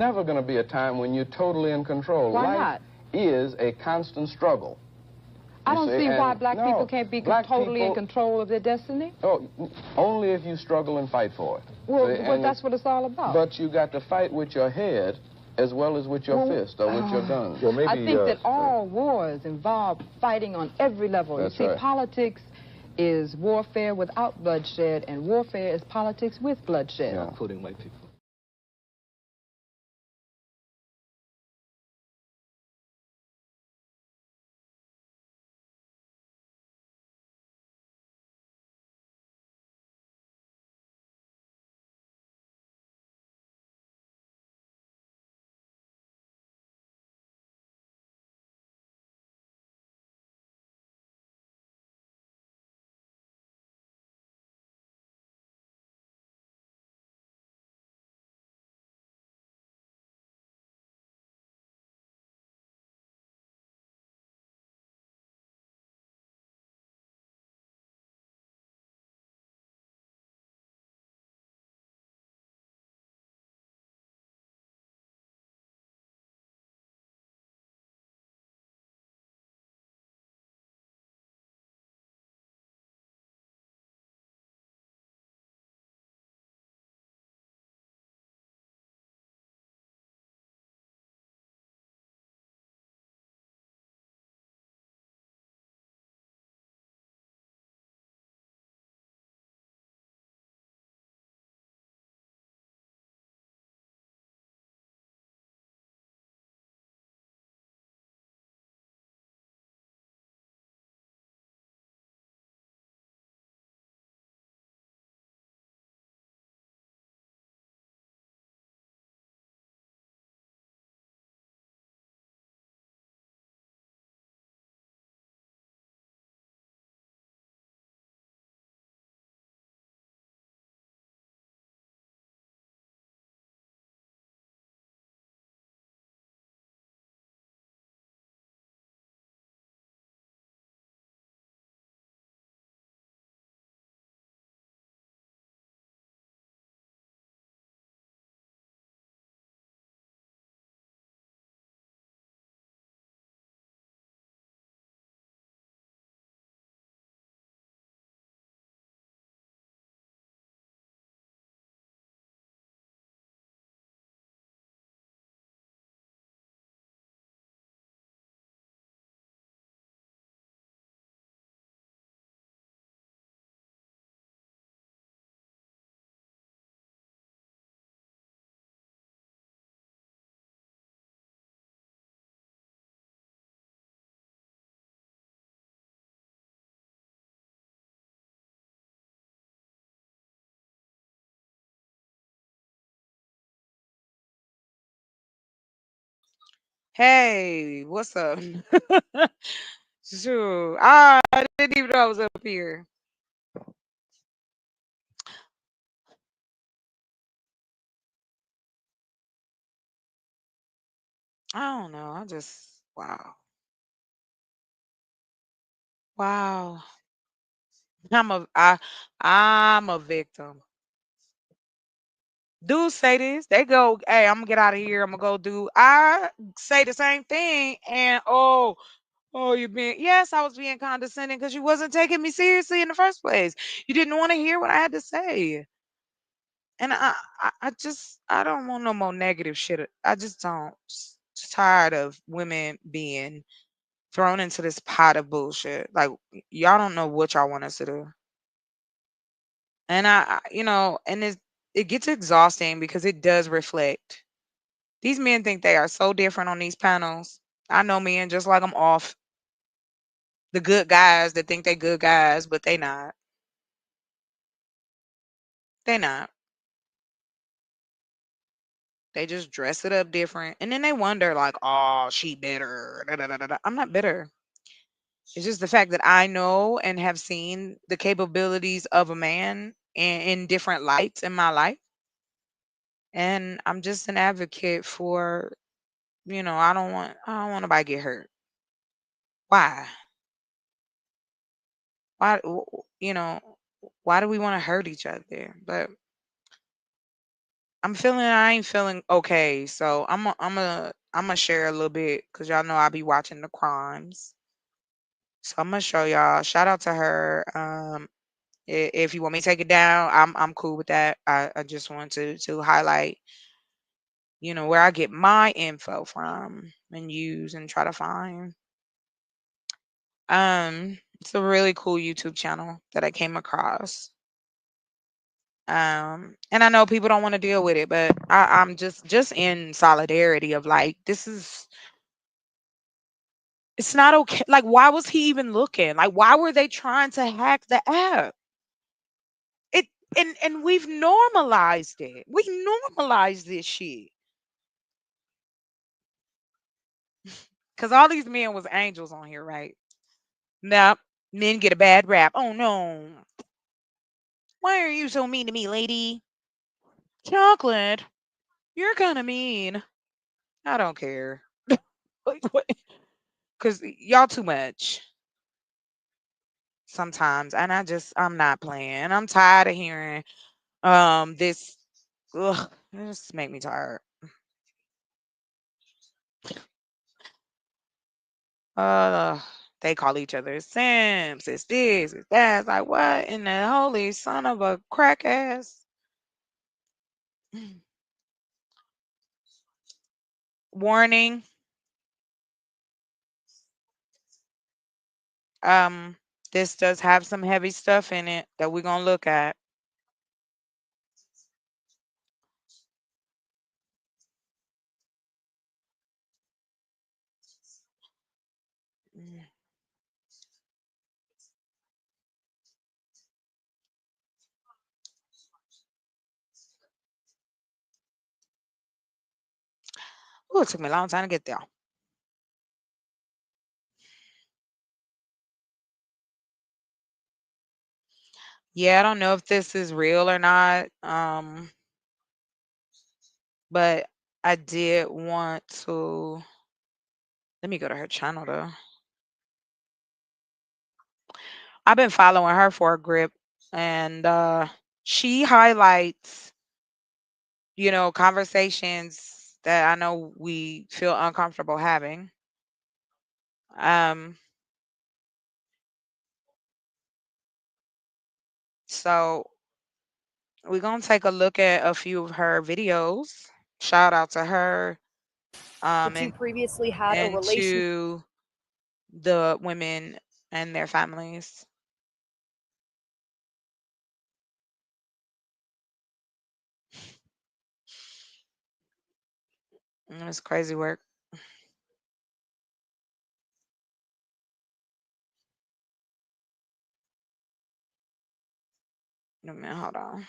Never going to be a time when you're totally in control. Why Life not? is a constant struggle. I don't see why black no, people can't be totally in control of their destiny. Oh, only if you struggle and fight for it. Well, but that's what it's all about. But you got to fight with your head as well as with your fist or with your gun. Well, maybe, I think that all wars involve fighting on every level. That's you see, right. Politics is warfare without bloodshed, and warfare is politics with bloodshed. Yeah. Including white people. Hey, what's up? Shoot, I didn't even know I was up here. I don't know. I just wow, wow. I'm a victim. Dudes say this. They go, "Hey, I'm gonna get out of here. I'm gonna go do." I say the same thing, and oh, you're being. Yes, I was being condescending because you wasn't taking me seriously in the first place. You didn't want to hear what I had to say. And I just I don't want no more negative shit. I just don't. Just tired of women being thrown into this pot of bullshit. Like y'all don't know what y'all want us to do. And and it gets exhausting because it does reflect. These men think they are so different on these panels. I know men just like I'm off. The good guys that think they good guys, but they not. They not. They just dress it up different. And then they wonder, like, oh, she bitter. Da, da, da, da, da." I'm not bitter. It's just the fact that I know and have seen the capabilities of a man in different lights in my life. And I'm just an advocate for, I don't want nobody to get hurt. Why? Why you know, why do we want to hurt each other? But I ain't feeling okay. So I'm gonna share a little bit because y'all know I be watching the crimes. So I'm gonna show y'all. Shout out to her. If you want me to take it down, I'm cool with that. I just want to highlight, where I get my info from and use and try to find. It's a really cool YouTube channel that I came across. And I know people don't want to deal with it, but I'm just in solidarity of like it's not okay. Like, why was he even looking? Like, why were they trying to hack the app? It and we've normalized it. We normalized this shit. Cause all these men was angels on here, right? Now men get a bad rap. Oh no. Why are you so mean to me, lady? Chocolate, you're kinda mean. I don't care. Like, what? Cause y'all too much sometimes. And I'm not playing. I'm tired of hearing this. Ugh, it just make me tired. Uh, they call each other simps. It's this, it's that. It's like, what in the holy son of a crack ass? Warning. Um, this does have some heavy stuff in it that we're gonna look at. Mm. Ooh, it took me a long time to get there. Yeah, I don't know if this is real or not. But I did want to let me go to her channel though. I've been following her for a grip and she highlights, conversations that I know we feel uncomfortable having. Um so we're gonna take a look at a few of her videos. Shout out to her. The two And previously had a relationship. to the women and their families. It's crazy work. Wait a minute, hold on.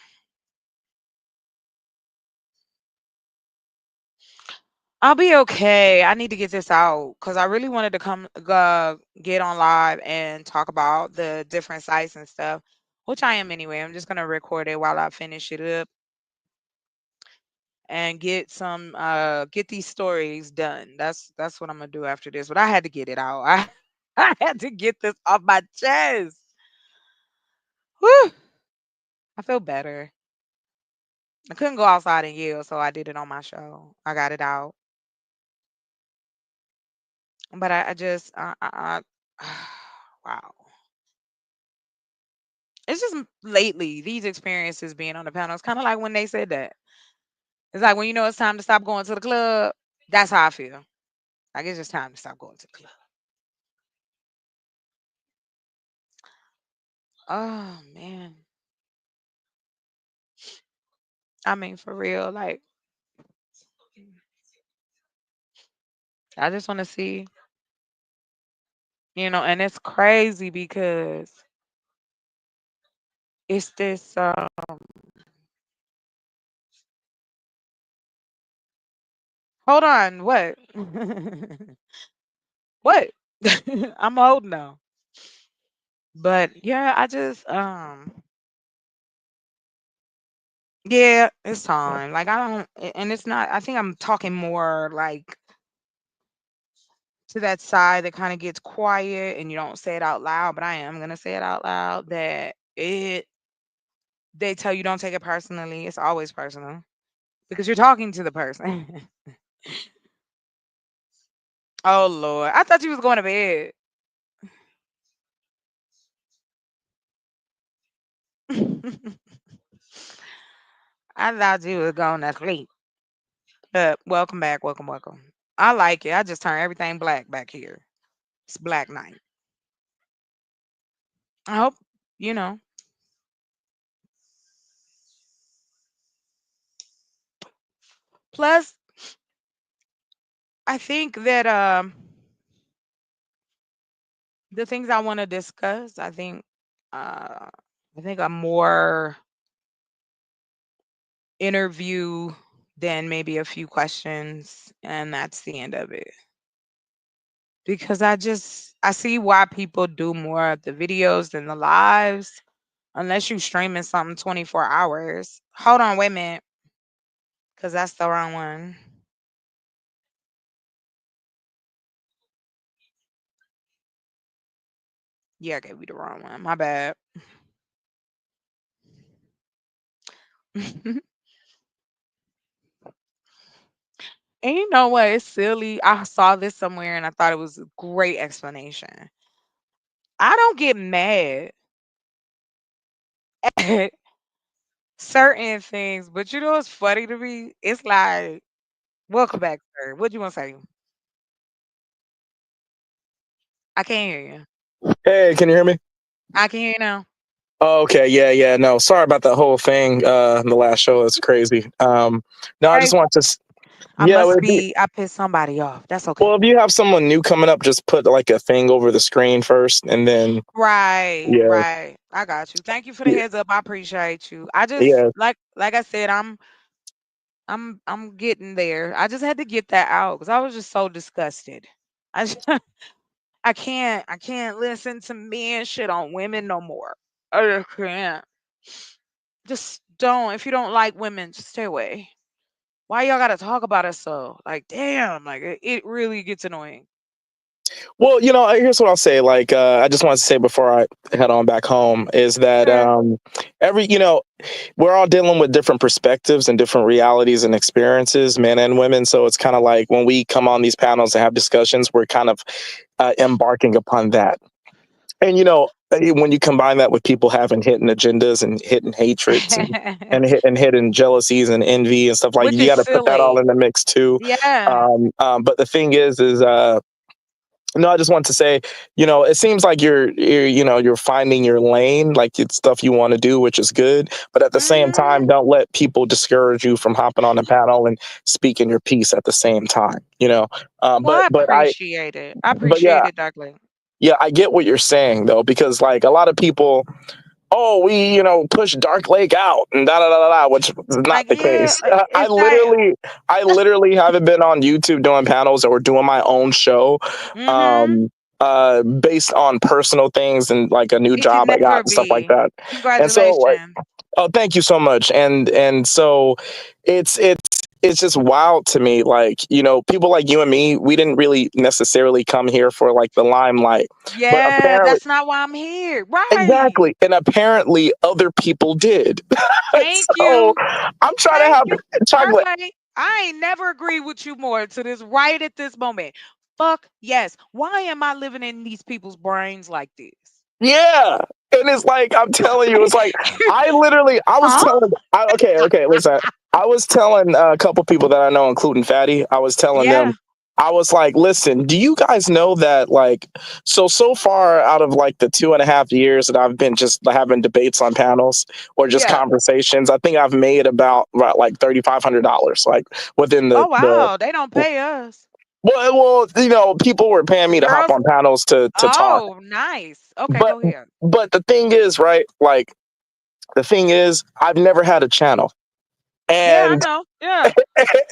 I'll be okay. I need to get this out because I really wanted to come get on live and talk about the different sites and stuff, which I am anyway. I'm just gonna record it while I finish it up and get these stories done. That's what I'm gonna do after this. But I had to get it out. I had to get this off my chest. Whew, I feel better. I couldn't go outside and yell, so I did it on my show. I got it out. But I just wow. It's just lately these experiences being on the panel. It's kind of like when they said that. It's like when you know it's time to stop going to the club. That's how I feel. Like it's just time to stop going to the club. Oh man. I mean, for real. Like I just want to see, and it's crazy because it's this. Hold on. What? What? I'm old now. But yeah, I just yeah, it's time. Like I don't and it's not I think I'm talking more like to that side that kind of gets quiet and you don't say it out loud, but I am going to say it out loud that they tell you don't take it personally. It's always personal. because you're talking to the person. Oh Lord, I thought you was going to bed. I thought you was going to sleep. But welcome back, welcome, welcome. I like it. I just turned everything black back here. It's Black Night. I hope you know. Plus, I think that the things I want to discuss, I think a more interview than maybe a few questions, and that's the end of it. Because I see why people do more of the videos than the lives, unless you streaming something 24 hours. Hold on, wait a minute, because that's the wrong one. Yeah, I gave you the wrong one. My bad. And you know what? It's silly. I saw this somewhere and I thought it was a great explanation. I don't get mad at certain things, but you know what's funny to me? It's like, welcome back, sir. What you want to say? I can't hear you. Hey, can you hear me? I can hear you now. Oh, okay, yeah. No, sorry about that whole thing. In the last show, it's crazy. No, I Hey, just want to. I Yeah, must be, I pissed somebody off. That's okay. well, if you have someone new coming up, just put like a thing over the screen first, and then Right, yeah, right. I got you. Thank you for the yeah, heads up. I appreciate you. I just yeah. like I said, I'm getting there. I just had to get that out because I was just so disgusted. I just, I can't listen to men shit on women no more. I just can't. Just don't. If you don't like women, just stay away. Why y'all gotta talk about us so? Like, damn, like it really gets annoying. Well, here's what I'll say. Like, I just wanted to say before I head on back home is that Sure. we're all dealing with different perspectives and different realities and experiences, men and women. So it's kind of like when we come on these panels and have discussions, we're kind of embarking upon that. And when you combine that with people having hidden agendas and hidden hatreds and hidden jealousies and envy and stuff like, Which you is got to put that all silly. in the mix too. Yeah. But the thing is no, I just want to say, it seems like you're finding your lane, like it's stuff you want to do, which is good. But at the same Hmm. time, don't let people discourage you from hopping on a panel and speaking your piece at the same time. Well, I But appreciate it. I but yeah, appreciate it, Douglas. yeah, I get what you're saying though, because like a lot of people, oh, we, push Dark Lake out and da da da da, which is not Like, the yeah, case. I it's like, literally, I literally haven't been on YouTube doing panels or doing my own show, mm-hmm. um, based on personal things and like a new It can job I got never and stuff like be. that. And so, like, Congratulations. oh, thank you so much. And so, it's just wild to me. Like, people like you and me, we didn't really necessarily come here for like the limelight, but Yeah, apparently. that's not why I'm here. Right. Exactly. And apparently other people did. Thank So you. I'm trying to Thank have you. chocolate. Right. I ain't never agreed with you more to this right at this moment. Fuck yes. Why am I living in these people's brains like this? Yeah. And it's like, I'm telling you, it's like, I was Huh? telling, okay, listen. I was telling a couple people that I know, including Fatty, I was telling them, Yeah. I was like, listen, do you guys know that, like, so far out of like the 2.5 years that I've been just having debates on panels or just Yeah. conversations, I think I've made about right, like $3,500, like within Oh the wow. They don't pay us. well, people were paying me to hop Girls. on panels to talk. Oh, nice. Okay, But go ahead. but the thing is, right? Like the thing is, I've never had a channel, Yeah, I and know. Yeah.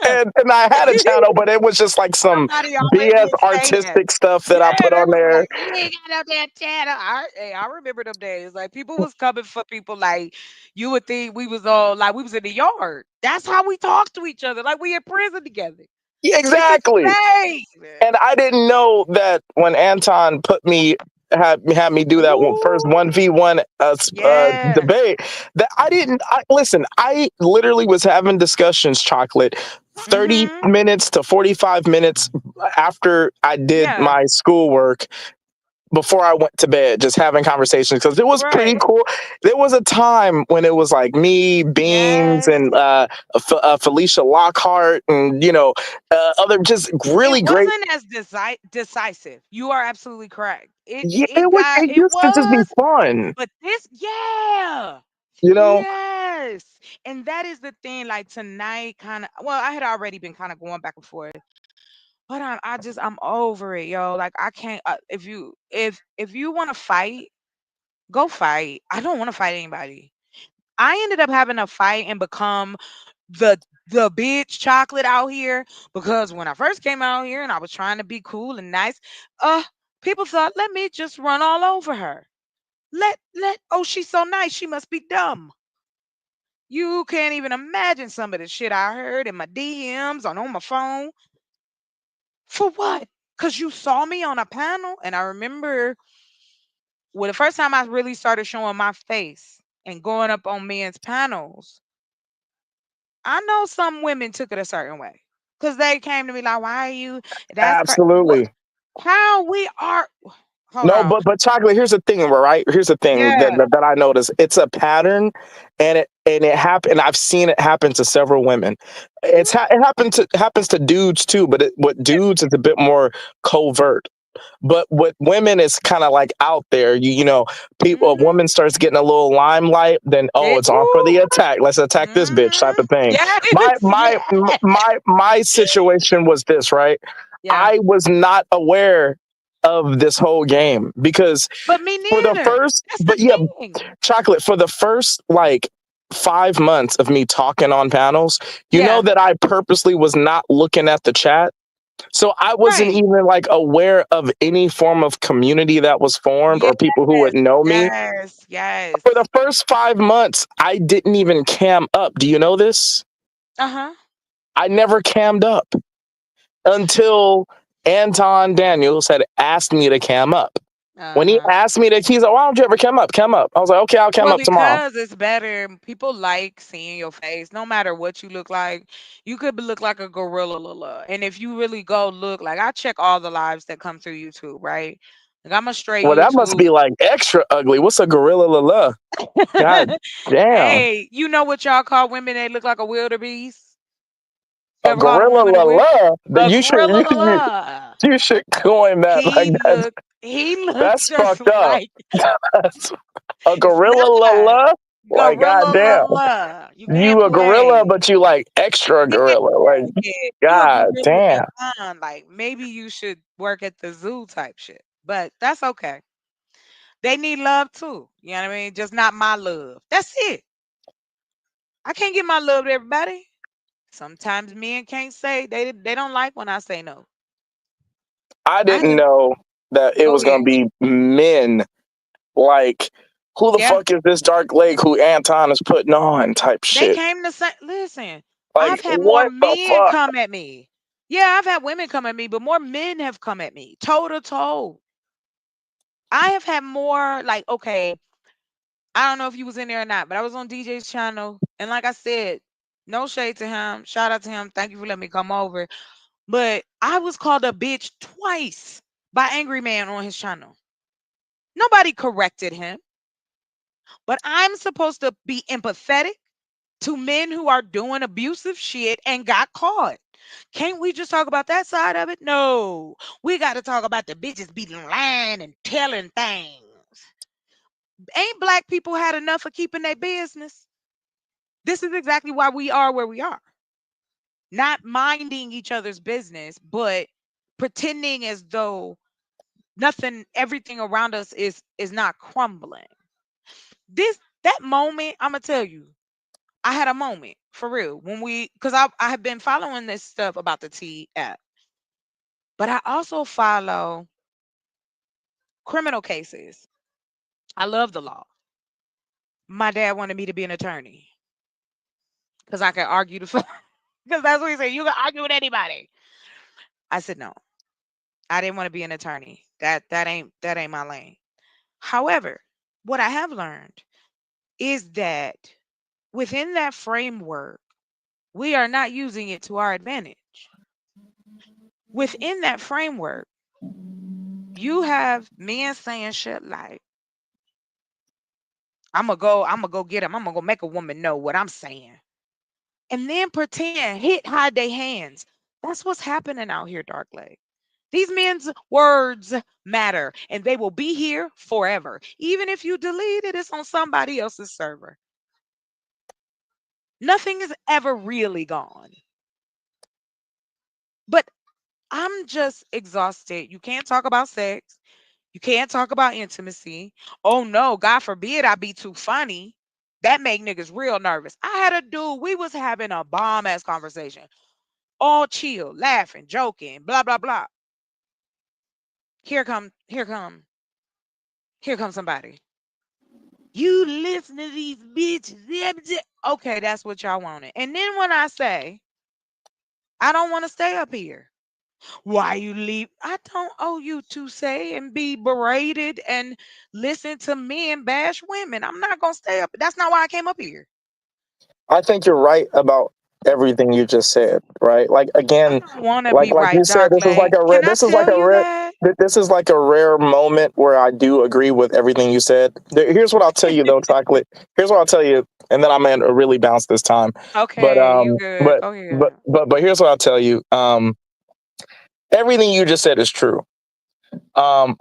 Yeah. and I had a channel, but it was just like some Somebody always BS would say that. artistic stuff that I Yeah, put they on was there. like, "You ain't got no damn channel." I remember them days. Like people was coming for people. Like you would think we was all like we was in the yard. That's how we talked to each other. Like we in prison together. Yeah, It's exactly. insane. And I didn't know that when Anton put me had me do that first 1v1 Yeah. debate. That listen. I literally was having discussions, Chocolate, 30 minutes to 45 minutes after I did Yeah. my schoolwork, before I went to bed, just having conversations, because it was pretty Right. cool. There was a time when it was like me, Beans, Yes. and Felicia Lockhart, and other just really It great. wasn't as decisive. You are absolutely correct. Yeah, It it used to just be was, fun, but this, yeah. you know. Yes. And that is the thing. Like tonight, kind of, well, I had already been kind of going back and forth, but I'm over it, yo. Like I can't. If you want to fight, go fight. I don't want to fight anybody. I ended up having a fight and become the bitch Chocolate out here, because when I first came out here and I was trying to be cool and nice, people thought, let me just run all over her. Oh, she's so nice, she must be dumb. You can't even imagine some of the shit I heard in my DMs on my phone. For what? Because you saw me on a panel. And I remember, well, the first time I really started showing my face and going up on men's panels, I know some women took it a certain way, because they came to me like, "Why are you? That's Absolutely. how we are." Hold No, on. but Chocolate. Here's the thing, right? Here's the thing Yeah. that I noticed. It's a pattern, and it happened. I've seen it happen to several women. It happens to dudes too, but what dudes is a bit more covert. But with women, it's kind of like out there. A woman starts getting a little limelight, then it's on for the attack. Let's attack this bitch, type of thing. Yes. My situation was this, right? Yeah. I was not aware of this whole game, because But me for the neither. first, That's but the yeah, thing. Chocolate, for the first like 5 months of me talking on panels, you know that I purposely was not looking at the chat. So I wasn't Right. even like aware of any form of community that was formed, or people who would know me. Yes. For the first 5 months, I didn't even cam up. Do you know this? Uh-huh. I never cammed up until Anton Daniels had asked me to cam up. When he asked me that, he's like, "Why don't you ever cam up? Cam up." I was like, "Okay, I'll cam Well, up tomorrow." because it's better. People like seeing your face, no matter what you look like. You could look like a gorilla, and if you really go look, like I check all the lives that come through YouTube, right? Like I'm a straight Well, that must YouTube. be like extra ugly. What's a gorilla la la? God damn. Hey, you know what y'all call women? They look like a wildebeest. You A ever called a gorilla woman la la. a You should gorilla? you should coin that like that. He looked That's just fucked up. like That's a gorilla la yeah, la. Like gorilla goddamn. la. You can't You a gorilla, play. but you like extra gorilla. Like You a god gorilla damn. divine. Like maybe you should work at the zoo type shit. But that's okay. They need love too. You know what I mean? Just not my love. That's it. I can't give my love to everybody. Sometimes men can't say they don't like when I say no. I didn't know that it Go was gonna ahead. be men. Like, who the Yeah. fuck is this Dark Lake who Anton is putting on type They shit? came to say, listen, Like, I've had more what the men fuck? come at me. Yeah, I've had women come at me, but more men have come at me, toe to toe. I have had more, like, okay, I don't know if you was in there or not, but I was on DJ's channel. And like I said, no shade to him. Shout out to him. Thank you for letting me come over. But I was called a bitch twice by Angry Man on his channel. Nobody corrected him. But I'm supposed to be empathetic to men who are doing abusive shit and got caught. Can't we just talk about that side of it? No. We got to talk about the bitches being lying and telling things. Ain't black people had enough of keeping their business? This is exactly why we are where we are. Not minding each other's business, but pretending as though everything around us is not crumbling. That moment, I'm gonna tell you, I had a moment for real because I have been following this stuff about the T app, but I also follow criminal cases. I love the law. My dad wanted me to be an attorney because I could argue because that's what he said. You can argue with anybody. I said no. I didn't want to be an attorney. That ain't my lane. However, what I have learned is that within that framework, we are not using it to our advantage. Within that framework, you have men saying shit like, I'm gonna go get him. I'm gonna go make a woman know what I'm saying. And then pretend, hide their hands. That's what's happening out here, Dark Lake. These men's words matter and they will be here forever. Even if you delete it, it's on somebody else's server. Nothing is ever really gone. But I'm just exhausted. You can't talk about sex. You can't talk about intimacy. Oh no, God forbid I be too funny. That make niggas real nervous. I had a dude, we was having a bomb ass conversation. All chill, laughing, joking, blah, blah, blah. Here come somebody. You listen to these bitches. Okay, that's what y'all wanted. And then when I say, I don't want to stay up here. Why you leave? I don't owe you to say and be berated and listen to men bash women. I'm not gonna stay up. That's not why I came up here. I think you're right about everything you just said, right? Like I again, don't want to be like you right, said, Dark Lake. Can I tell you that? this is like a rare moment where I do agree with everything you said. Here's what I'll tell you though, Chocolate. Here's what I'll tell you, and then I'm gonna really bounce this time. But Okay, you good. Go ahead. here's what I'll tell you. Everything you just said is true.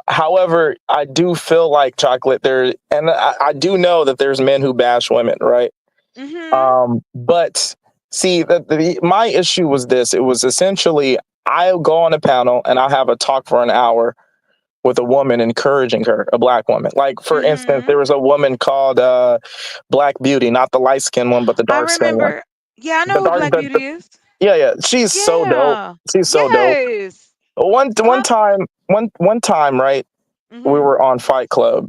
However, I do feel like Chocolate there, and I do know that there's men who bash women, right? Mm-hmm. But see, my issue was this. It was essentially I'll go on a panel and I'll have a talk for an hour with a woman, encouraging her, a black woman. Like, for instance, Mm-hmm. there was a woman called Black Beauty, not the light skinned one, but the I dark skinned one. remember. Yeah, I The know who dark, Black Beauty is. yeah, yeah. She's so dope. Yeah. She's so dope. Yes. One My. time, right? We Mm-hmm. were on Fight Club,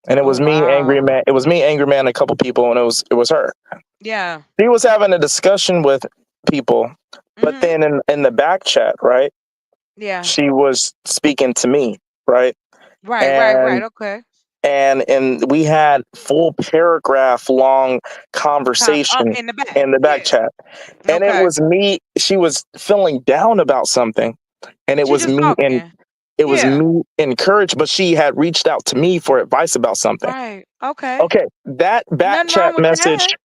and it Oh was me, Angry wow. Man. It was me, Angry Man, and a couple people, and it was her. Yeah. She was having a discussion with people, but Mm-hmm. then in the back chat, right, Yeah. she was speaking to me, right, Right. Right. Right. and Okay. we had full paragraph long conversation In the back. in the back Yeah. chat, and it Okay. was me. She was feeling down about something, and She just talking. it was Yeah. me encouraged, but she had reached out to me for advice about something. Right. Okay. Okay, that back Nothing wrong chat with message. that.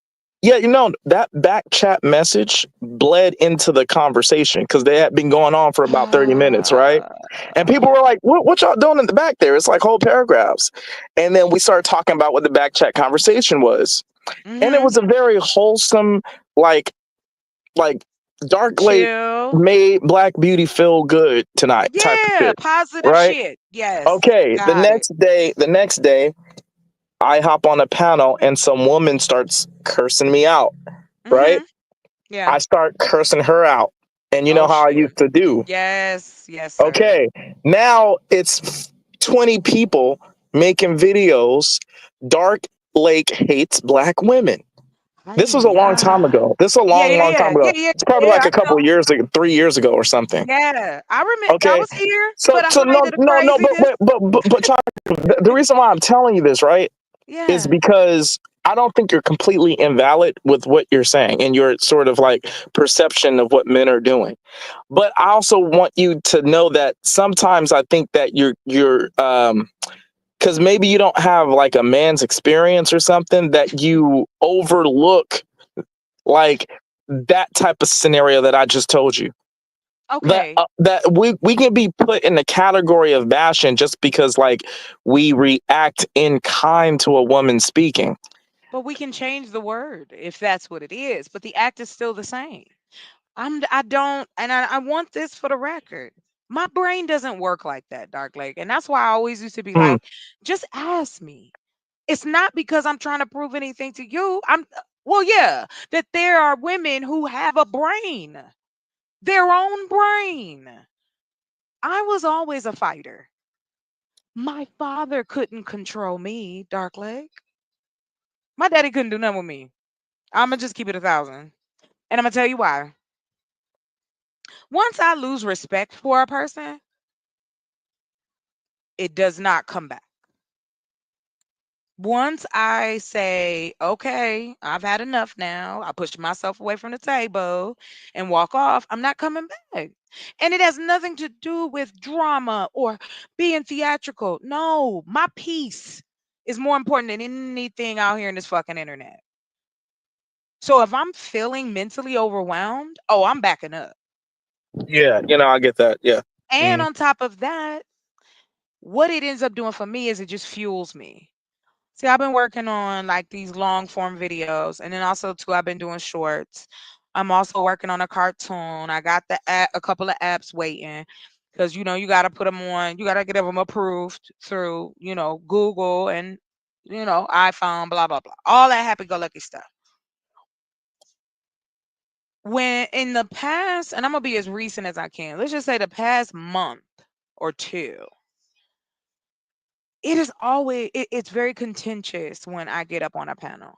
Yeah, that back chat message bled into the conversation because they had been going on for about 30 minutes, right? Uh, And people were like, what y'all doing in the back there? It's like whole paragraphs. And then we started talking about what the back chat conversation was. And it mm-hmm. was a very wholesome, like Dark Lake Chill. made Black Beauty feel good tonight type of Yeah. shit, Positive right? shit. Yes. Okay, Got it. the next day, I hop on a panel and some woman starts cursing me out, right? Mm-hmm. Yeah. I start cursing her out. And you know Oh how I shit. used to do. Yes. Yes, sir. Okay, now it's 20 people making videos. Dark Lake hates black women. This was a long time Hiya. ago. This is a Yeah. long, Yeah. long time Yeah. ago. Yeah. Yeah. It's probably Yeah. like a couple of years ago, 3 years ago or something. Yeah. I remember. I Okay, was here so for the no, height of the no, no, craziness. but Chuck, the reason why I'm telling you this, right, is Yeah. because I don't think you're completely invalid with what you're saying and your sort of like perception of what men are doing. But I also want you to know that sometimes I think that you're because maybe you don't have like a man's experience or something that you overlook like that type of scenario that I just told you. Okay. That we can be put in the category of bashing just because like we react in kind to a woman speaking. But we can change the word if that's what it is. But the act is still the same. I don't, and I want this for the record. My brain doesn't work like that, Dark Lake. And that's why I always used to be Hmm. like, just ask me. It's not because I'm trying to prove anything to you. Well, yeah, that there are women who have a brain, their own brain. I was always a fighter. My father couldn't control me, Dark Lake. My daddy couldn't do nothing with me. I'm going to just keep it 1,000. And I'm going to tell you why. Once I lose respect for a person, it does not come back. once I say, okay, I've had enough now, I push myself away from the table and walk off, I'm not coming back. And it has nothing to do with drama or being theatrical. No, my peace is more important than anything out here in this fucking internet. So if I'm feeling mentally overwhelmed, oh, I'm backing up. Yeah, I get that. Yeah. And Mhm. on top of that, what it ends up doing for me is it just fuels me. See, I've been working on like these long form videos, and then also too, I've been doing shorts. I'm also working on a cartoon. I got a couple of apps waiting because you got to put them on. You got to get them approved through Google and iPhone, blah blah blah, all that happy go lucky stuff. When in the past, and I'm gonna be as recent as I can. Let's just say the past month or two, it's very contentious when I get up on a panel.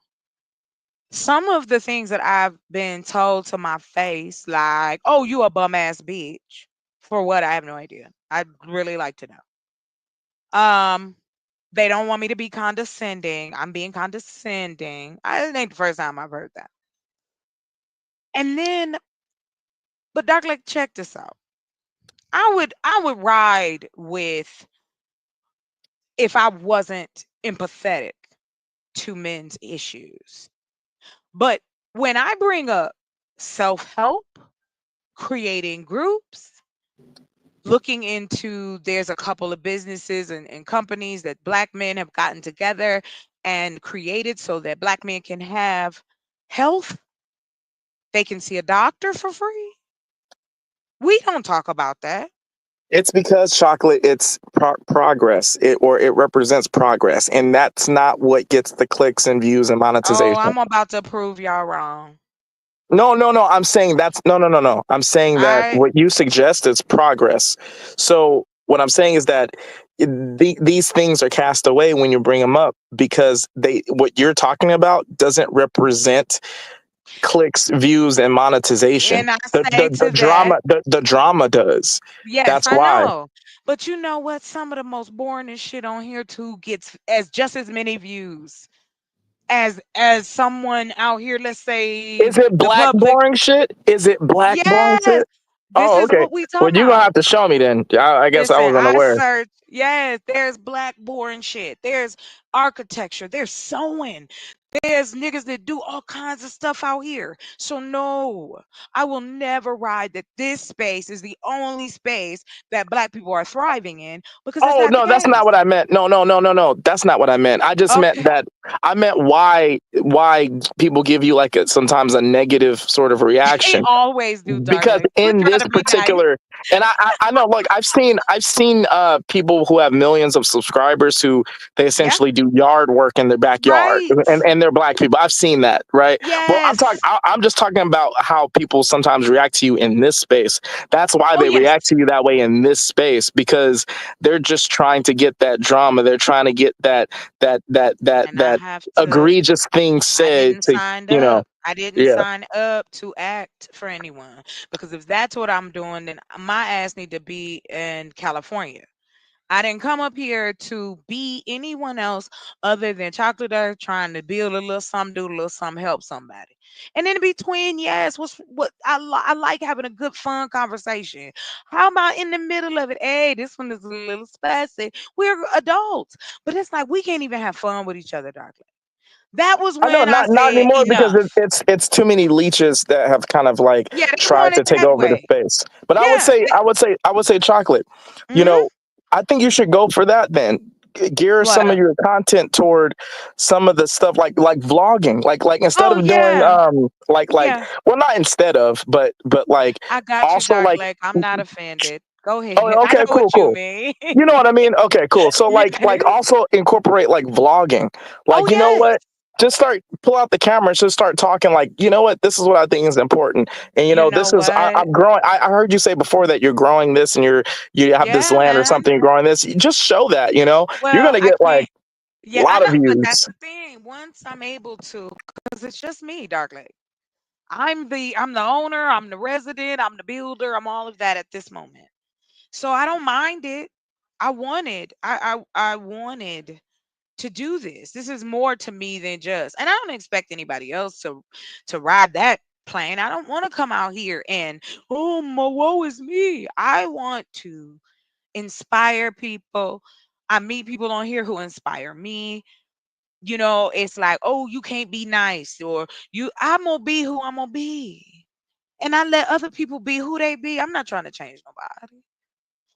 Some of the things that I've been told to my face, like, "Oh, you a bum ass bitch," for what I have no idea. I'd really like to know. They don't want me to be condescending. I'm being condescending. It ain't the first time I've heard that. And then, but Doc, like, check this out. I would ride with if I wasn't empathetic to men's issues. But when I bring up self-help, creating groups, looking into there's a couple of businesses and companies that black men have gotten together and created so that black men can have health, they can see a doctor for free. We don't talk about that. It's because chocolate, it's progress, it represents progress, and that's not what gets the clicks and views and Oh, monetization. I'm about to prove y'all wrong. No, no, no. I'm saying that's no, no, no, no. I'm saying that I what you suggest is progress. So what I'm saying is that these things are cast away when you bring them up because what you're talking about doesn't represent clicks, views, and monetization. and I The say the, the to that, drama the drama does. yes, That's I why. know. But you know what? Some of the most boring shit on here too gets just as many views as someone out here, let's say Is it the black public. boring shit? Is it black boring Yes, shit? this Oh, is okay. what we Well, talking you're gonna about. have to show me then. I guess I Listen, was I unaware. search. Yes, there's black boring shit. There's architecture. There's sewing. There's niggas that do all kinds of stuff out here. So no, I will never ride that this space is the only space that black people are thriving in because that's Oh not the no, that's not case. what I meant. No, no, no, no, no. That's not what I meant. I just meant Okay. that I meant why people give you like sometimes a negative sort of They reaction always do, because darling. We're in trying this to be nice. particular and I know like I've seen people who have millions of subscribers who they Yeah. essentially do yard work in their backyard Right. and they're black people. I've seen that, right? Well, Yes. I'm just talking about how people sometimes react to you in this space. That's why Oh they yes. react to you that way in this space because they're just trying to get that drama. They're trying to get And I that have to egregious thing I said didn't to, sign you know, up. I didn't yeah. sign up to act for anyone because if that's what I'm doing, then my ass need to be in California. I didn't come up here to be anyone else other than Chocolate Earth trying to build a little something, do a little something, help somebody. And in between, yes, I like having a good fun conversation. How about in the middle of it? Hey, this one is a little spicy. We're adults, but it's like we can't even have fun with each other, darling. That was I know when I not said anymore because enough. it's too many leeches that have kind of like Yeah, they tried want to it take that over the way. space. But Yeah. I would say chocolate. You Hmm. know, I think you should go for that then. Gear some of What? your content toward some of the stuff like vlogging. Like instead Oh of doing yeah, like yeah. well not instead of but like I got you, also Dark like Lake. I'm not offended. Go ahead. oh I know okay cool what you cool. mean. You know what I mean? Okay, cool. So Yeah. like also incorporate like vlogging. Oh Like, you know yes. what? Just pull out the camera and just start talking like, you know what, this is what I think is important. And you You know, know this is what? I'm growing. I heard you say before that you're growing this and you have this Yeah, land or man. something, you're growing this. You just show that, you're Well, gonna I get like can't. a Yeah, I lot know, of but that's views. the thing. Once I'm able to, because it's just me, Dark Lake. I'm the owner. I'm the resident. I'm the builder. I'm all of that at this moment. So I don't mind it. I wanted. I wanted to do this. This is more to me than just, and I don't expect anybody else to ride that plane. I don't want to come out here and, oh, my woe is me. I want to inspire people. I meet people on here who inspire me. You know, it's like, oh, you can't be nice, or I'm gonna be who I'm gonna be. And I let other people be who they be. I'm not trying to change nobody.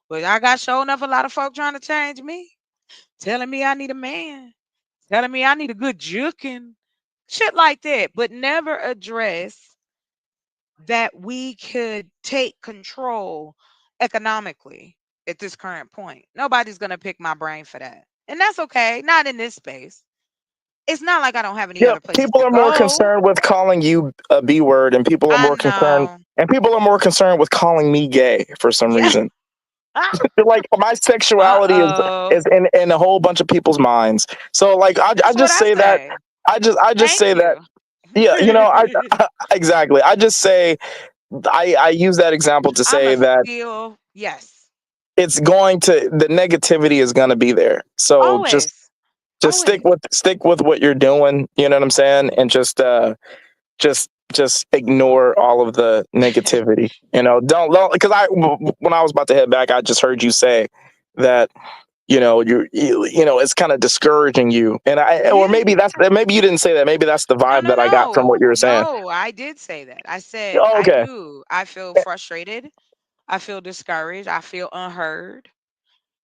But I got sure enough a lot of folk trying to change me, telling me I need a man, telling me I need a good juking, shit like that, but never address that we could take control economically at this current point. Nobody's going to pick my brain for that. And that's okay. Not in this space. It's not like I don't have any Yeah, other places people to are more go. concerned with calling you a B word, and people are I more concerned, know. and people are more concerned with calling me gay for some Yeah. reason. Like my sexuality Uh-oh. is in a whole bunch of people's minds. So like I That's what just I say that say. I just Thank say that you. yeah, you know, exactly. I just say I use that example to I'm say a that still, yes. it's going to the negativity is going to be there. So Always. just Always. stick with what you're doing, you know what I'm saying? And just ignore all of the negativity. You know, don't because when I was about to head back, I just heard you say that you know it's kind of discouraging you, and or Yeah. maybe you didn't say that. Maybe that's the No, vibe no, that I got from what no. you were saying. No, I did say that. I said, Oh, I okay. do. I feel frustrated. I feel discouraged. I feel unheard.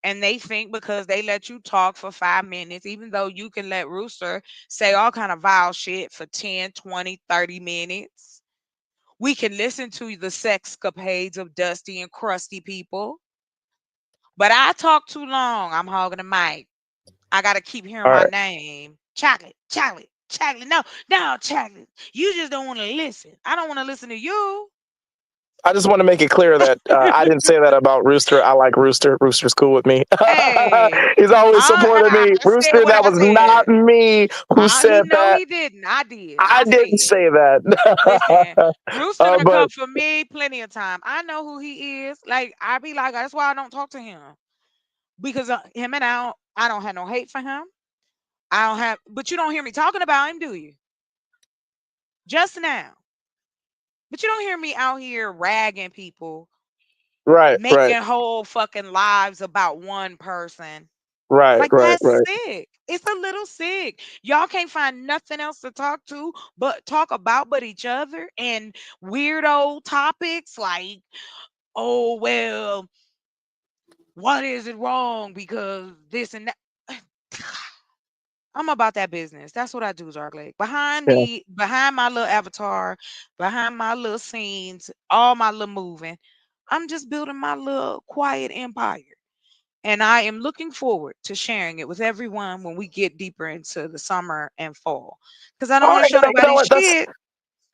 And they think because they let you talk for 5 minutes, even though you can let Rooster say all kind of vile shit for 10, 20, 30 minutes. We can listen to the sexcapades of dusty and crusty people. But I talk too long. I'm hogging the mic. I gotta keep hearing All my right. name. Chocolate, chocolate, chocolate. No, no, chocolate. You just don't want to listen. I don't want to listen to you. I just want to make it clear that I didn't say that about Rooster. I like Rooster. Rooster's cool with me. Hey, He's always supported me. I said Rooster, what that I was not said. me who He said know that. he didn't. I did. I I didn't said. say that. Listen, Rooster done But come for me plenty of time. I know who he is. Like I be like, that's why I don't talk to him because him and I don't have no hate for him. I don't have, but you don't hear me talking about him, do you? Just now, but you don't hear me out here ragging people, right, right, making whole fucking lives about one person. right, Like right, that's right. sick. It's a little sick. Y'all can't find nothing else to talk to but talk about but each other and weirdo topics like, oh well, what is it wrong because this and that. I'm about that business. That's what I do, Dark Lake. Yeah. Behind my little avatar, behind my little scenes, all my little moving, I'm just building my little quiet empire. And I am looking forward to sharing it with everyone when we get deeper into the summer and fall. Because I don't All want to right, show you know nobody what? shit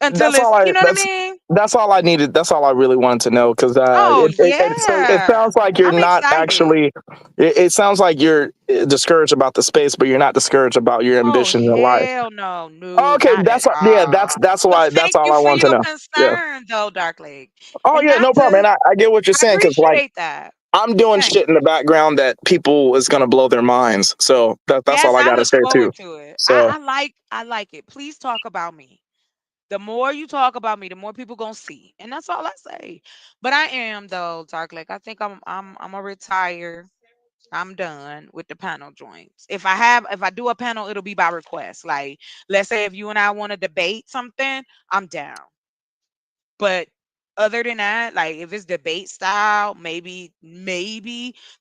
until That's it's, all I you know what I mean? that's all I needed. That's all I really wanted to know because Oh, it yeah. sounds like you're I'm not excited. actually. It sounds like you're discouraged about the space, but you're not discouraged about your Oh, ambitions in life. hell no. Oh, No, okay, not at yeah, all. But that's thank all you I for want to your know. Yeah. concern, though, Dark Lake. Oh And yeah, not no problem. to, And I get what you're I saying because like appreciate that. I'm doing Thank shit in the you. background that people is gonna blow their minds. So that's Yes, all I I gotta look say too. forward to it. So I like it. Please talk about me. The more you talk about me, the more people gonna see, and that's all I say. But I am though, Dark Lake. I think I'm a retire. I'm done with the panel joints. If I do a panel, it'll be by request. Like let's say if you and I want to debate something, I'm down. But other than that, like if it's debate style, maybe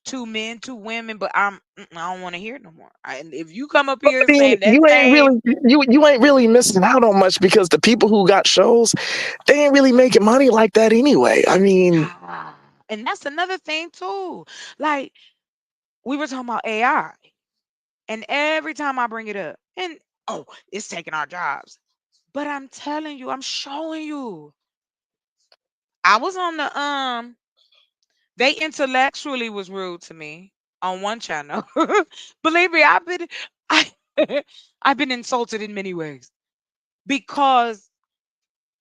two men, two women, but I don't want to hear it no more. And if you come up here I mean, saying that same, you ain't really missing out on much because the people who got shows, they ain't really making money like that anyway. I mean, and that's another thing too. Like we were talking about AI, and every time I bring it up, and oh, it's taking our jobs. But I'm telling you, I'm showing you. I was on the they intellectually was rude to me on one channel. Believe me, I, I've been insulted in many ways because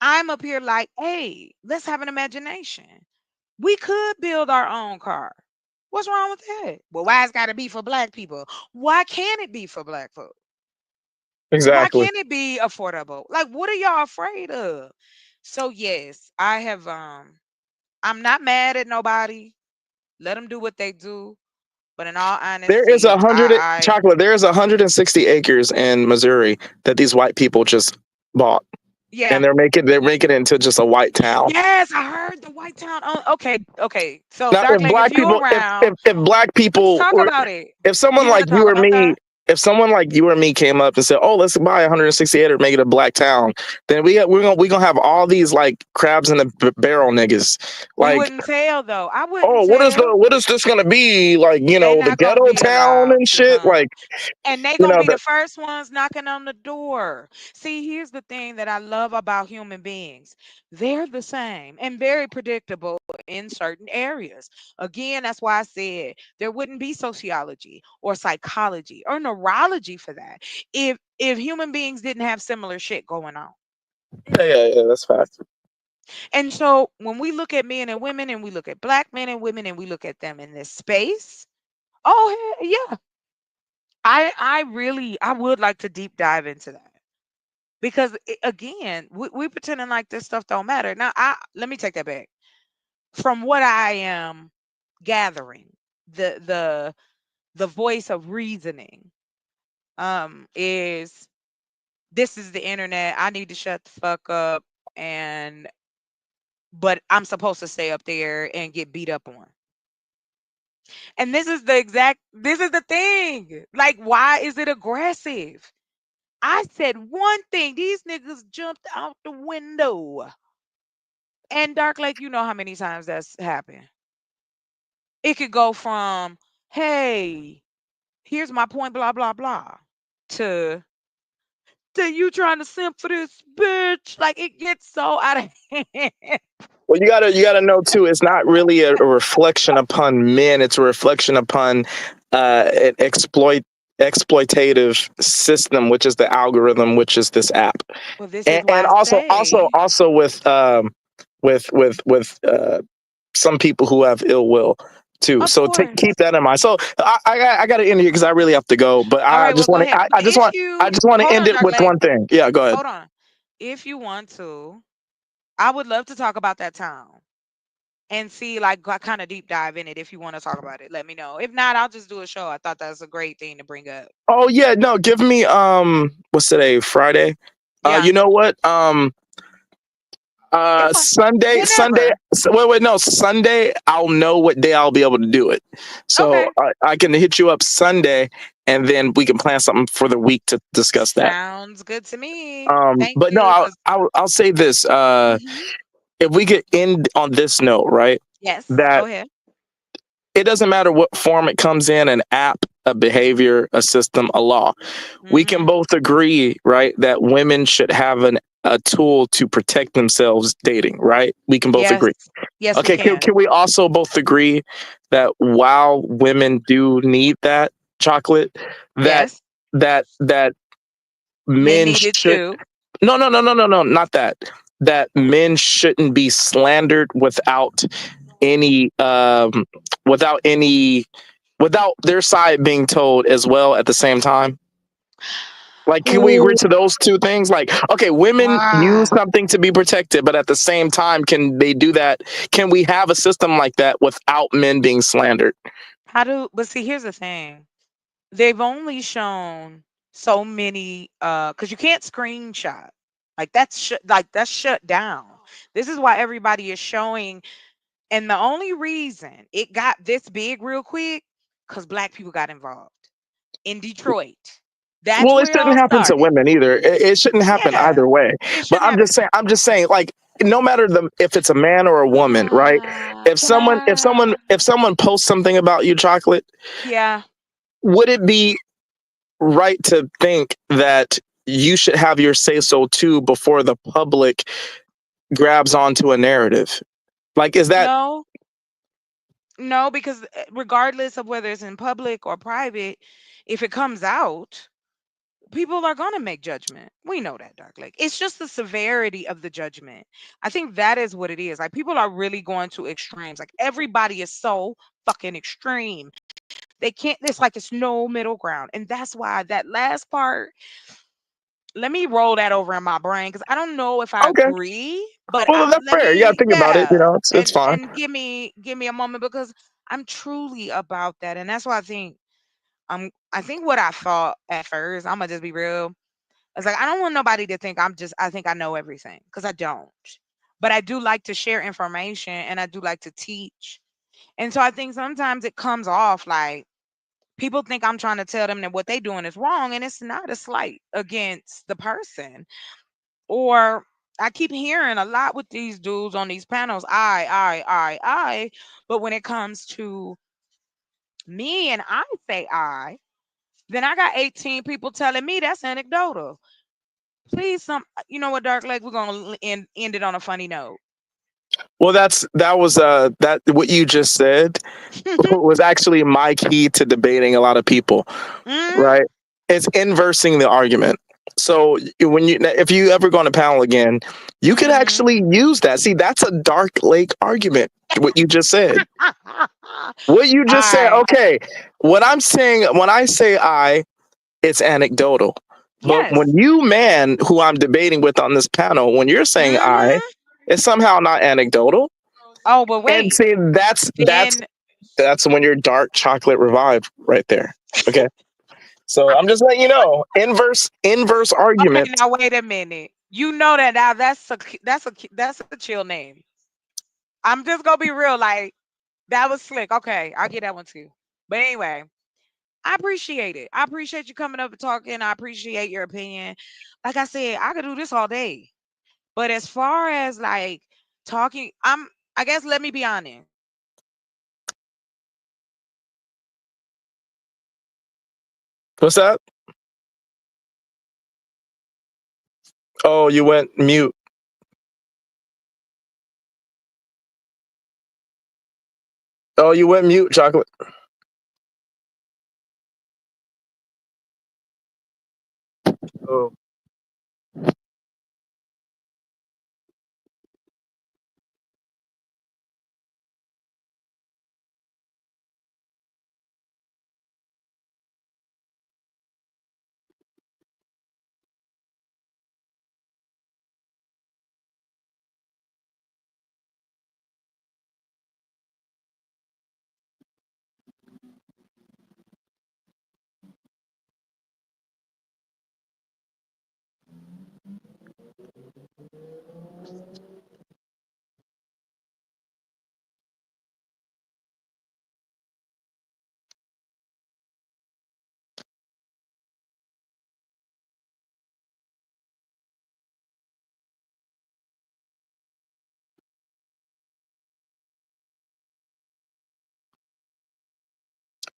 I'm up here like, hey, let's have an imagination. We could build our own car. What's wrong with that? Well, why it's got to be for black people? Why can't it be for black folk? Why Exactly. can't it be affordable? Like, what are y'all afraid of? So yes, I have. I'm not mad at nobody. Let them do what they do. But in all There is honesty, I chocolate. There is 160 acres in Missouri that these white people just bought, and yeah. they're making it into just a white town. Yes, I heard the White Town. Oh, okay, okay. So Now, Dark if Lake, if black you people, around, if black let's people, talk or about it. if someone You want like to you talk or about me, that? if someone like you or me came up and said, "Oh, let's buy 160 acres, make it a black town," then we're gonna have all these like crabs in the barrel niggas. We Like, wouldn't tell though. I wouldn't oh, tell. what is this gonna be? Like, They the not gonna ghetto be town allowed and to shit. come. Like, And they gonna be that. the first ones knocking on the door. See, here's the thing that I love about human beings. They're the same and very predictable in certain areas. Again, that's why I said there wouldn't be sociology or psychology or neurology for that if human beings didn't have similar shit going on. Yeah, that's fact. And so when we look at men and women and we look at black men and women and we look at them in this space, oh yeah, I would like to deep dive into that because again, we pretending like this stuff don't matter. Now, let me take that back. From what I am gathering, the voice of reasoning is this is the internet. I need to shut the fuck up and but I'm supposed to stay up there and get beat up on. And this is the thing. Like, why is it aggressive? I said one thing. These niggas jumped out the window. And Dark Lake, you know how many times that's happened. It could go from, hey, here's my point, blah, blah, blah, to you trying to simp for this bitch. Like it gets so out of hand. Well, you gotta know too. It's not really a reflection upon men. It's a reflection upon an exploitative system, which is the algorithm, which is this app, Well, this is and why I say, also with some people who have ill will too. of So course. keep that in mind. So I got to end here because I really have to go. But All I right, well, just go want ahead. to But if I you just want to hold end on, it Dark with Lake, one thing. Yeah, go ahead. hold on. If you want to, I would love to talk about that town and see, like, kind of deep dive in it. If you want to talk about it, let me know. If not, I'll just do a show. I thought that's a great thing to bring up. Oh yeah, no, give me what's today? Friday. Yeah, You know what? it's fine. Sunday. Whenever. Wait, no, Sunday. I'll know what day I'll be able to do it. So Okay. I can hit you up Sunday, and then we can plan something for the week to discuss that. Sounds good to me. Thank But no, you. 'Cause I'll say this. Mhm. If we could end on this note, right? Yes, go That ahead. it doesn't matter what form it comes in, an app, a behavior, a system, a law. We can Hmm. both agree, right, that women should have a tool to protect themselves dating, right? We can both Yes. agree. Yes, we Okay, can. can we also both agree that while women do need that chocolate, that Yes. that Men men needed should to. no, not that. That men shouldn't be slandered any um without any without their side being told as well at the same time? Like, can we agree Ooh. to those two things? Like, okay, women use Ah. something to be protected, but at the same time, can they do that? Can we have a system like that without men being slandered? But see, here's the thing. They've only shown so many because you can't screenshot. Like that's shut down. This is why everybody is showing, and the only reason it got this big real quick, because black people got involved in Detroit. That's Well, it where it shouldn't all happen to started. women either. It shouldn't happen Yeah, either way. it But shouldn't happen. I'm just saying, like, no matter if it's a man or a woman, right? If someone posts something about you, chocolate, Yeah. would it be right to think that you should have your say so too before the public grabs onto a narrative? Like, is that No, no, because regardless of whether it's in public or private, if it comes out, people are going to make judgment. We know that, Dark Lake. It's just the severity of the judgment. I think that is what it is. Like, people are really going to extremes. Like, everybody is so fucking extreme. They can't, it's like it's no middle ground. And that's why that last part, let me roll that over in my brain because I don't know if I Okay. agree, but Well, that's let fair. You gotta me, think about it. You yeah, know, it's fine. and give me a moment because I'm truly about that, and that's why I think what I thought at first, I'm gonna just be real. It's like I don't want nobody to think I think I know everything because I don't, but I do like to share information and I do like to teach, and so I think sometimes it comes off like people think I'm trying to tell them that what they doing is wrong, and it's not a slight against the person. Or I keep hearing a lot with these dudes on these panels, I. But when it comes to me and I say I, then I got 18 people telling me that's anecdotal. Please, you know what, Dark Lake, we're gonna end it on a funny note. Well, that was that what you just said was actually my key to debating a lot of people, Mm, right? It's inversing the argument. So when you if you ever go on a panel again, you could mhm. actually use that. See, that's a Dark Lake argument. What you just said. What you just said. I Okay, what I'm saying when I say I, it's anecdotal. But when yes. you, man, who I'm debating with on this panel, when you're saying I, Mhm. it's somehow not anecdotal. Oh, but And wait. see, that's Then that's when you're dark chocolate revived right there. Okay. So I'm just letting you know, inverse okay, argument. now wait a minute. You know that now that's a chill name. I'm just gonna be real, like that was slick. Okay, I get that one too. But anyway, I appreciate it. I appreciate you coming up and talking. I appreciate your opinion. Like I said, I could do this all day. But as far as like talking, I guess let me be honest. What's that? Oh, you went mute. Oh, you went mute, chocolate. Oh.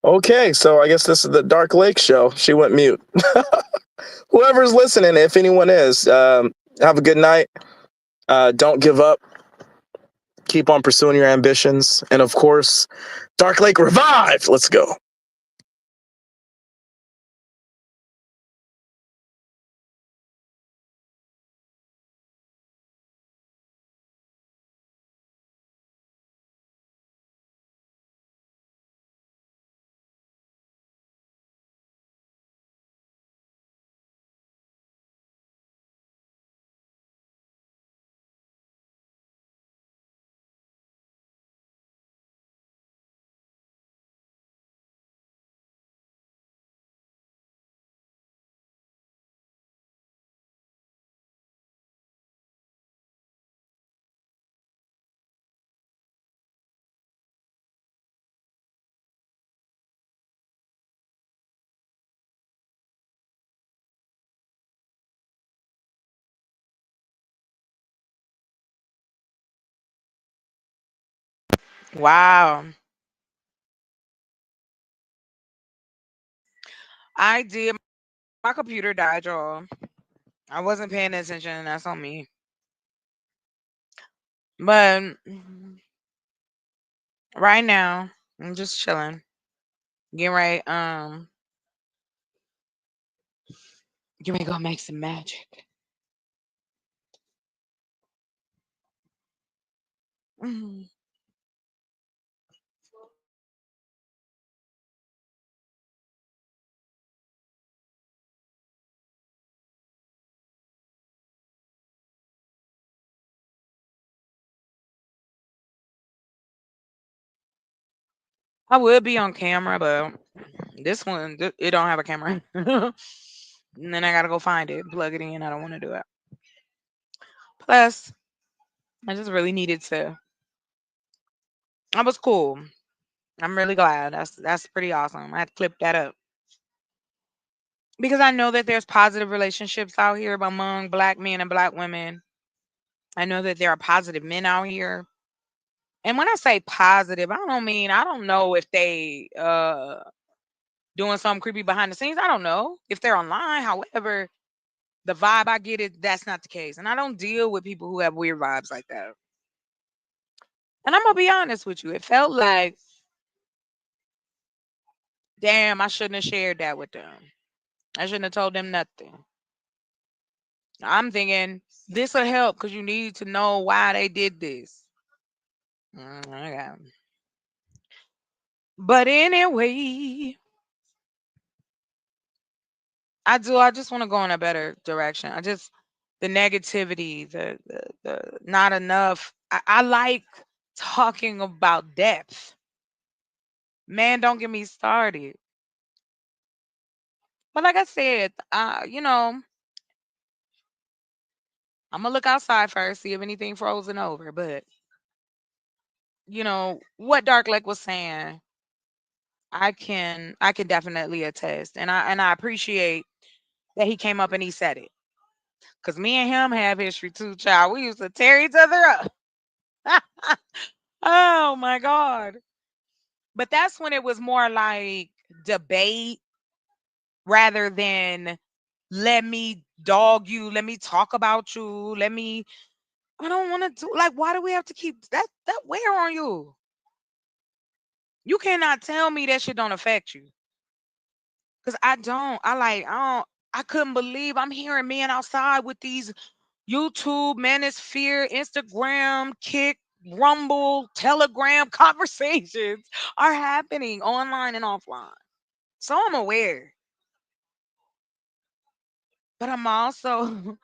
Okay, so I guess this is the Dark Lake show. She went mute. Whoever's listening, if anyone is, have a good night. Don't give up. Keep on pursuing your ambitions. And of course, Dark Lake Revive. Let's go. Wow. I did. My computer died, y'all. I wasn't paying attention. That's on me. But right now, I'm just chilling. Getting right. Get ready to go make some magic. Mhm. I would be on camera, but this one, it don't have a camera. And then I gotta go find it, plug it in. I don't want to do it. Plus, I just really needed to. That was cool. I'm really glad. That's pretty awesome. I had to clip that up because I know that there's positive relationships out here among black men and black women. I know that there are positive men out here. And when I say positive, I don't know if they doing something creepy behind the scenes. I don't know if they're online. However, the vibe I get is that's not the case. And I don't deal with people who have weird vibes like that. And I'm gonna be honest with you. It felt like, damn, I shouldn't have shared that with them. I shouldn't have told them nothing. I'm thinking this will help because you need to know why they did this. Okay. But anyway, I just want to go in a better direction. The negativity, the not enough. I like talking about depth. Man, don't get me started. But like I said, I'm gonna look outside first, see if anything frozen over. But what Dark Lake was saying, I can definitely attest, and I appreciate that he came up and he said it, cause me and him have history too, child. We used to tear each other up. Oh my god! But that's when it was more like debate rather than let me dog you, let me talk about you, let me. I don't want to do like. Why do we have to keep that wear on you? You cannot tell me that shit don't affect you. Cause I don't. I don't. I couldn't believe I'm hearing men outside with these YouTube, Manosphere, Instagram, Kick, Rumble, Telegram conversations are happening online and offline. So I'm aware. But I'm also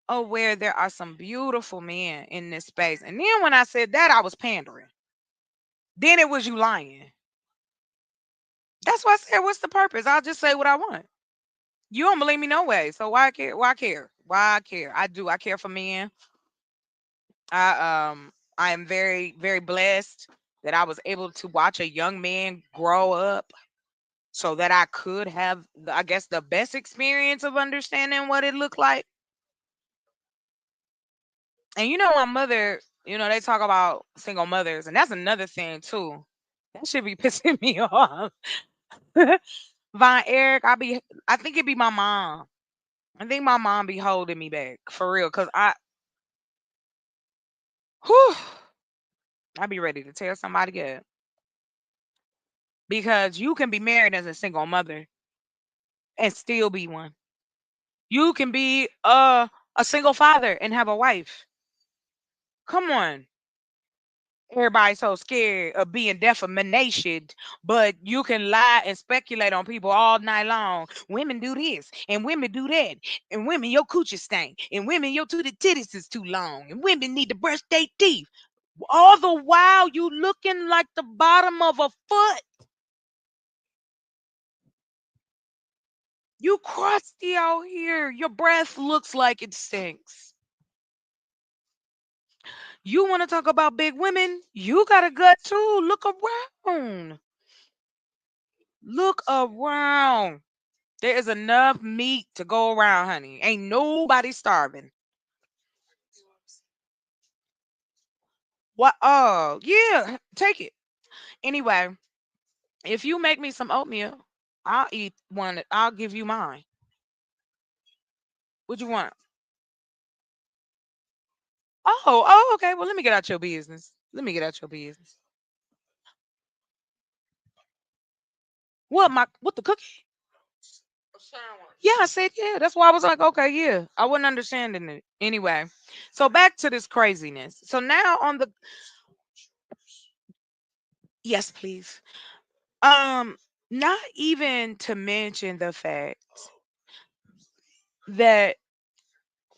aware there are some beautiful men in this space. And then when I said that, I was pandering. Then it was you lying. That's why I said, what's the purpose? I'll just say what I want. You don't believe me no way. So why care? Why care? Why care? I do. I care for men. I am very, very blessed that I was able to watch a young man grow up so that I could have I guess the best experience of understanding what it looked like. And my mother, they talk about single mothers, and that's another thing too. That should be pissing me off. Von Eric, I think it'd be my mom. I think my mom be holding me back for real. Cause whew, I be ready to tear somebody up. Because you can be married as a single mother and still be one. You can be a single father and have a wife. Come on. Everybody's so scared of being defamation, but you can lie and speculate on people all night long. Women do this, and women do that, and women your coochie stank, and women your titties is too long, and women need to brush their teeth. All the while you looking like the bottom of a foot. You crusty out here. Your breath looks like it stinks. You want to talk about big women? You got a gut too. Look around. Look around. There is enough meat to go around, honey. Ain't nobody starving. What? Oh, yeah. Take it. Anyway, if you make me some oatmeal, I'll eat one. I'll give you mine. What you want? Oh, okay. Well, let me get out your business. Let me get out your business. What the cookie? Yeah, I said yeah. That's why I was like, okay, yeah. I wasn't understanding it. Anyway, so back to this craziness. So now on the yes, please. Um, Not even to mention the fact that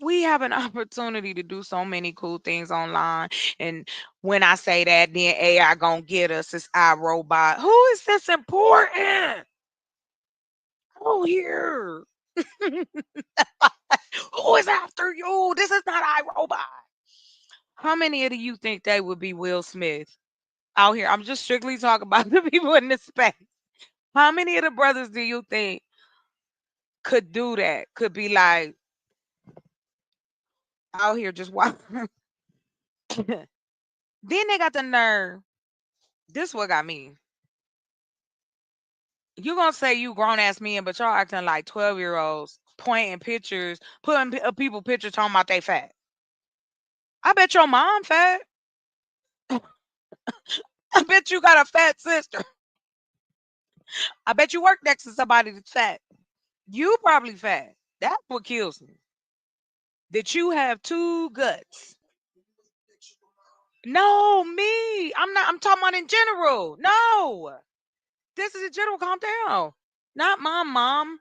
we have an opportunity to do so many cool things online. And when I say that, then AI gonna get us. It's iRobot. Who is this important? Oh, here. Who is after you? This is not iRobot. How many of you think they would be Will Smith out here? I'm just strictly talking about the people in this space. How many of the brothers do you think could do that? Could be like out here just walking. Then they got the nerve. This what got me. You gonna say you grown ass men, but y'all acting like 12-year-olds, pointing pictures, putting people pictures talking about they fat. I bet your mom fat. I bet you got a fat sister. I bet you work next to somebody that's fat. You probably fat. That's what kills me. That you have two guts. No, me. I'm not. I'm talking about in general. No, this is in general. Calm down. Not my mom.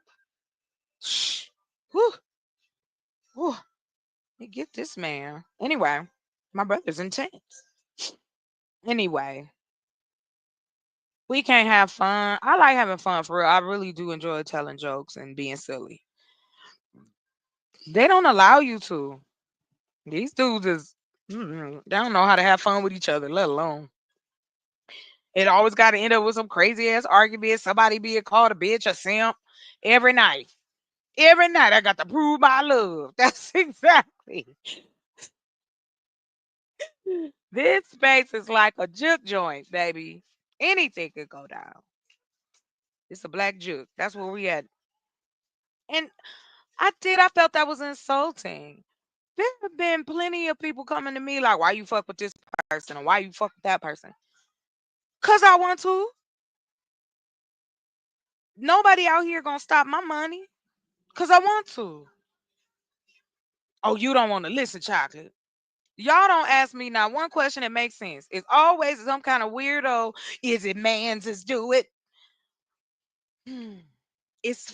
Shh. Whew. Whew. You get this man. Anyway, my brother's intense. Anyway, we can't have fun. I like having fun for real. I really do enjoy telling jokes and being silly. They don't allow you to. These dudes is they don't know how to have fun with each other, let alone. It always got to end up with some crazy ass argument. Somebody being called a bitch, a simp, every night. Every night I got to prove my love. That's exactly. This space is like a juke joint, baby. Anything could go down. It's a black juke. That's where we at. And I felt that was insulting. There have been plenty of people coming to me like, why you fuck with this person or why you fuck with that person? Cause I want to. Nobody out here gonna stop my money. Cause I want to. Oh, you don't want to listen, chocolate. Y'all don't ask me now one question that makes sense. It's always some kind of weirdo. Is it man's to do it? Hmm. Is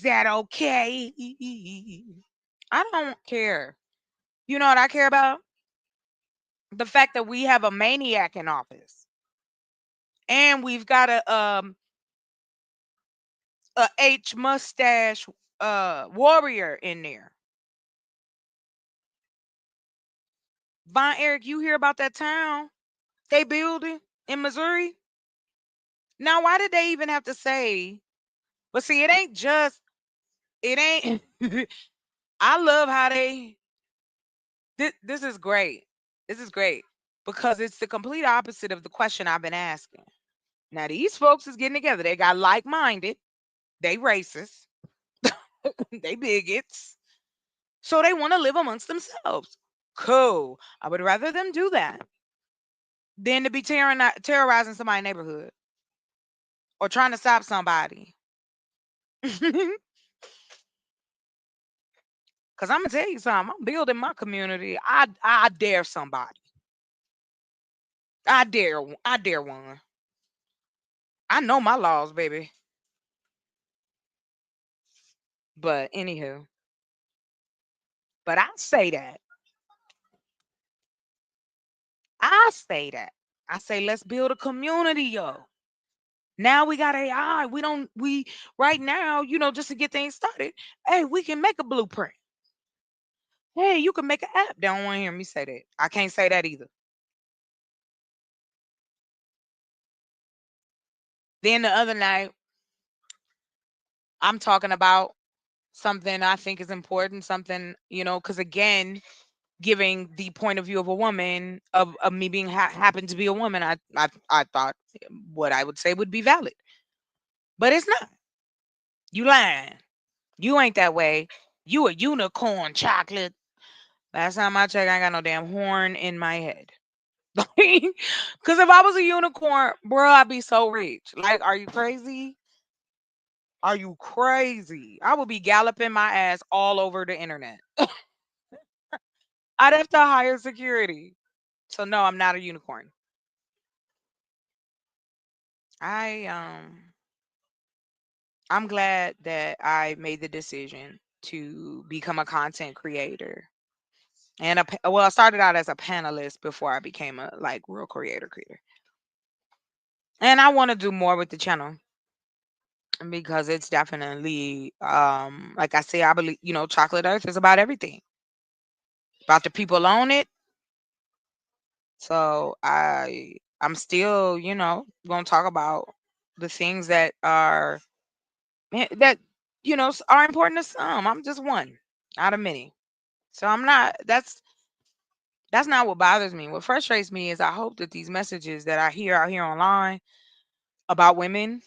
that okay? I don't care. You know what I care about? The fact that we have a maniac in office. And we've got a H mustache warrior in there. Von Eric, you hear about that town they building in Missouri? Now, why did they even have to say? But see, it ain't just it ain't. I love how they. This is great. This is great because it's the complete opposite of the question I've been asking. Now these folks is getting together. They got like minded. They racist. They bigots. So they want to live amongst themselves. Cool. I would rather them do that than to be terrorizing somebody's neighborhood or trying to stop somebody. Because I'm gonna tell you something. I'm building my community. I dare somebody. I dare one. I know my laws, baby. But anywho, but I say that. I say that. I say let's build a community, yo. Now we got AI. We right now, just to get things started. Hey, we can make a blueprint. Hey, you can make an app. They don't want to hear me say that. I can't say that either. Then the other night, I'm talking about something I think is important, something, because again, giving the point of view of a woman, of me being happened to be a woman, I thought what I would say would be valid. But it's not. You lying. You ain't that way. You a unicorn, chocolate. Last time I checked, I ain't got no damn horn in my head. Because if I was a unicorn, bro, I'd be so rich. Like, are you crazy? Are you crazy? I would be galloping my ass all over the internet. I'd have to hire security. So no, I'm not a unicorn. I I'm glad that I made the decision to become a content creator. And well, I started out as a panelist before I became a like real creator. And I want to do more with the channel because it's definitely like I say, I believe, Chocolate Earth is about everything. About the people on it. So I'm still, gonna talk about the things that are that are important to some. I'm just one out of many. So I'm not that's not what bothers me. What frustrates me is I hope that these messages that I hear out here online about women,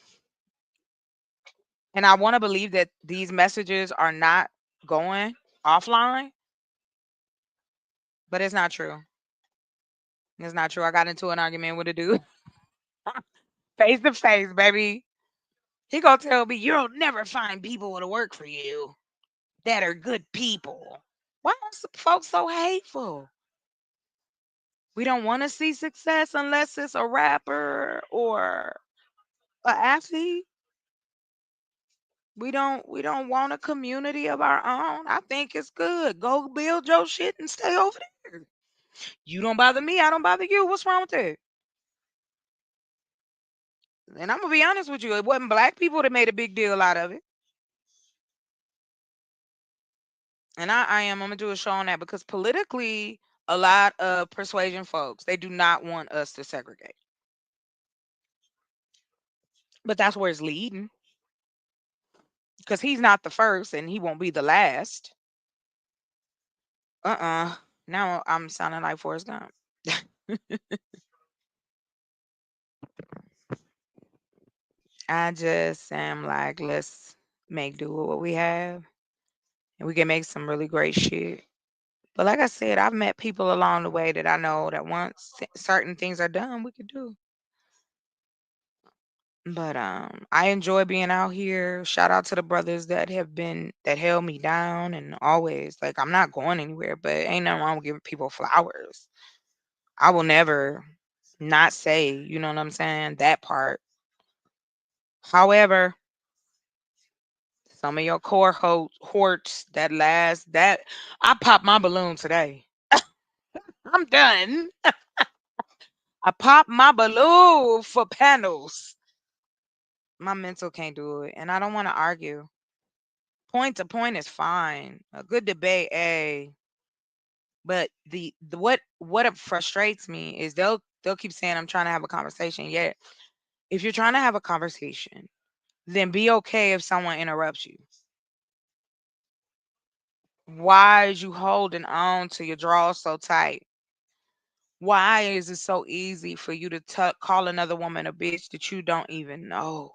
and I want to believe that these messages are not going offline, but it's not true. It's not true. I got into an argument with a dude face to face, baby. He gonna tell me you'll never find people to work for you that are good people. Why are some folks so hateful? We don't want to see success unless it's a rapper or an athlete. We don't want a community of our own. I think it's good. Go build your shit and stay over there. You don't bother me, I don't bother you. What's wrong with that? And I'm gonna be honest with you, it wasn't black people that made a big deal out of it. And I'm gonna do a show on that because politically, a lot of persuasion folks, they do not want us to segregate. But that's where it's leading. Because he's not the first and he won't be the last. Now I'm sounding like Forrest Gump. I just am like, let's make do with what we have. And we can make some really great shit. But like I said, I've met people along the way that I know that once certain things are done, we could do. But I enjoy being out here. Shout out to the brothers that held me down and always like I'm not going anywhere, but ain't nothing wrong with giving people flowers. I will never not say, you know what I'm saying, that part. However, some of your core horts that I popped my balloon today. I'm done. I popped my balloon for panels. My mental can't do it, and I don't want to argue. Point to point is fine. A good debate, but the what it frustrates me is they'll keep saying I'm trying to have a conversation. Yet, if you're trying to have a conversation, then be okay if someone interrupts you. Why is you holding on to your drawers so tight? Why is it so easy for you to call another woman a bitch that you don't even know?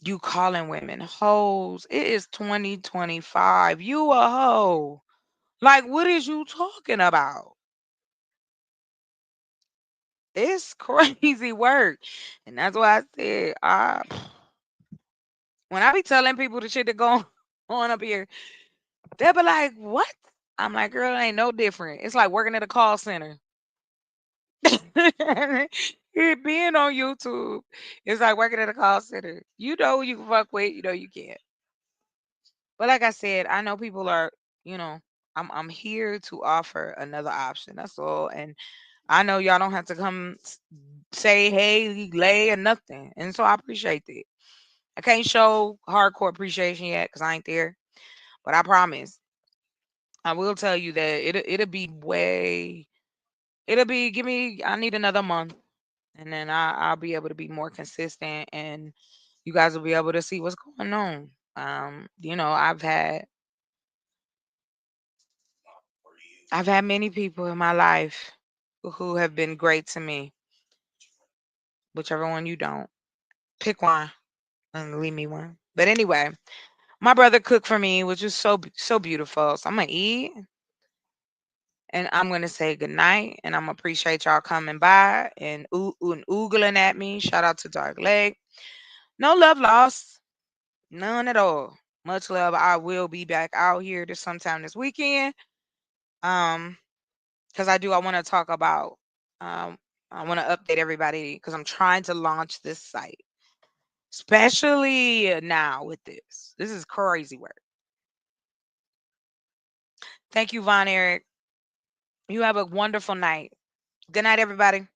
You calling women hoes. It is 2025. You a hoe. Like, what is you talking about? It's crazy work. And that's why I said, when I be telling people the shit that go on up here, they'll be like, what? I'm like, girl, it ain't no different. It's like working at a call center. It being on YouTube is like working at a call center. You know who you can fuck with, you know you can't. But like I said, I know people are, you know, I'm here to offer another option. That's all. And I know y'all don't have to come say hey, lay or nothing. And so I appreciate that. I can't show hardcore appreciation yet because I ain't there. But I promise, I will tell you that it'll be way it'll be give me I need another month and then I'll be able to be more consistent and you guys will be able to see what's going on. I've had many people in my life who have been great to me. Whichever one you don't. Pick one and leave me one. But anyway, my brother cooked for me, which is so beautiful. So I'm gonna eat and I'm gonna say goodnight and I'm gonna appreciate y'all coming by and oogling at me. Shout out to Dark Leg. No love lost. None at all. Much love. I will be back out here this sometime this weekend. Um, because I want to talk about I want to update everybody because I'm trying to launch this site. especially now with this. This is crazy work. Thank you, Von Eric. You have a wonderful night. Good night, everybody.